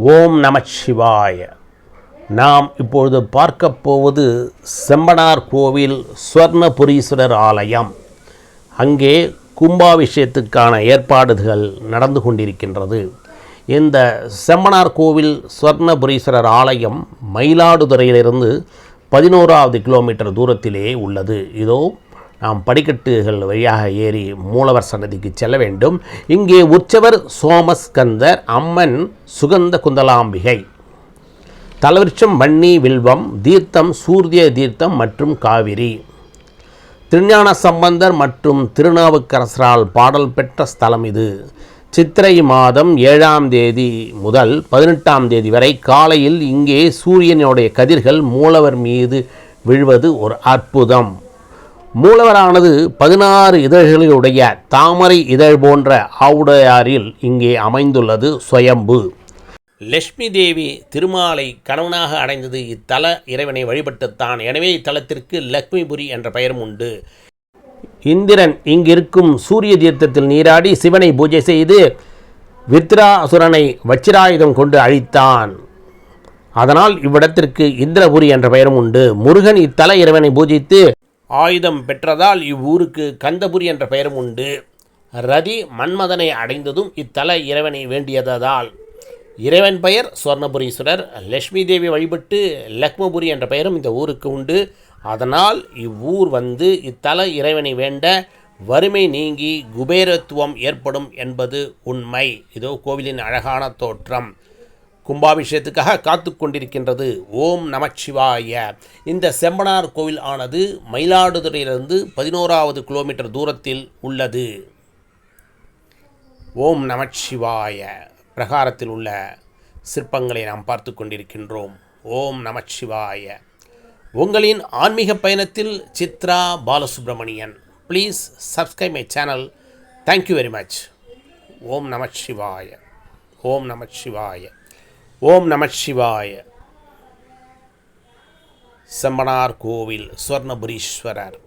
ஓம் நமச்சிவாய. நாம் இப்பொழுது பார்க்க போவது செம்பனார் கோவில் சுவர்ணபுரீஸ்வரர் ஆலயம். அங்கே கும்பாபிஷேகத்துக்கான ஏற்பாடுகள் நடந்து கொண்டிருக்கின்றது. இந்த செம்பனார் கோவில் சுவர்ணபுரீஸ்வரர் ஆலயம் மயிலாடுதுறையிலிருந்து 11வது கிலோமீட்டர் தூரத்திலே உள்ளது. இதோ நாம் படிக்கட்டுகள் வழியாக ஏறி மூலவர் சன்னதிக்கு செல்ல வேண்டும். இங்கே உற்சவர் சோமஸ்கந்தர், அம்மன் சுகந்த குந்தலாம்பிகை, தலவிருட்சம் வன்னி வில்வம், தீர்த்தம் சூரிய தீர்த்தம் மற்றும் காவிரி. திருஞான சம்பந்தர் மற்றும் திருநாவுக்கரசரால் பாடல் பெற்ற ஸ்தலம் இது. சித்திரை மாதம் 7ஆம் தேதி முதல் 18ஆம் தேதி வரை காலையில் இங்கே சூரியனுடைய கதிர்கள் மூலவர் மீது விழுவது ஒரு அற்புதம். மூலவரானது 16 இதழ்களுடைய தாமரை இதழ் போன்ற ஆவுடையாரில் இங்கே அமைந்துள்ளது சுயம்பு. லட்சுமி தேவி திருமாலை கணவனாக அடைந்தது இத்தல இறைவனை வழிபட்டுத்தான். எனவே இத்தலத்திற்கு லக்ஷ்மிபுரி என்ற பெயரும் உண்டு. இந்திரன் இங்கிருக்கும் சூரிய தீர்த்தத்தில் நீராடி சிவனை பூஜை செய்து விருத்ராசுரனை வச்சிராயுதம் கொண்டு அழித்தான். அதனால் இவ்விடத்திற்கு இந்திரபுரி என்ற பெயரும் உண்டு. முருகன் இத்தல இறைவனை பூஜித்து ஆயுதம் பெற்றதால் இவ்வூருக்கு கந்தபுரி என்ற பெயரும் உண்டு. ரதி மன்மதனை அடைந்ததும் இத்தல இறைவனை வேண்டியதால் இறைவன் பெயர் சுவர்ணபுரீஸ்வரர். லட்சுமி தேவி வழிபட்டு லக்ஷ்மபுரி என்ற பெயரும் இந்த ஊருக்கு உண்டு. அதனால் இவ்வூர் இத்தல இறைவனை வேண்ட வறுமை நீங்கி குபேரத்துவம் ஏற்படும் என்பது உண்மை. இதோ கோவிலின் அழகான தோற்றம் கும்பாபிஷேகத்துக்காக காத்து கொண்டிருக்கின்றது. ஓம் நமச்சிவாய. இந்த செம்பனார் கோவில் ஆனது மயிலாடுதுறையிலிருந்து 11வது கிலோமீட்டர் தூரத்தில் உள்ளது. ஓம் நமச்சிவாய. பிரகாரத்தில் உள்ள சிற்பங்களை நாம் பார்த்து கொண்டிருக்கின்றோம். ஓம் நமச்சிவாய. உங்களின் ஆன்மீக பயணத்தில் Chitra Balasubramanian. Please subscribe my channel. Thank you very much. ஓம் நமச்சிவாய. ஓம் நமச்சிவாய. ஓம் நமச்சிவாய. செம்பனார் கோவில் சுவர்ணபுரீஸ்வரர்.